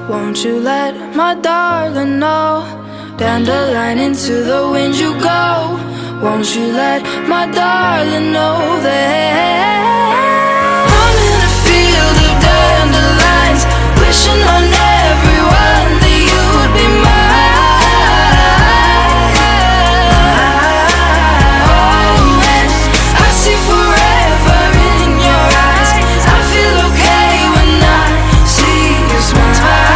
Won't you let my darling know? Dandelion, into the wind you go. Won't you let my darling know that I'm in a field of dandelions, wishing on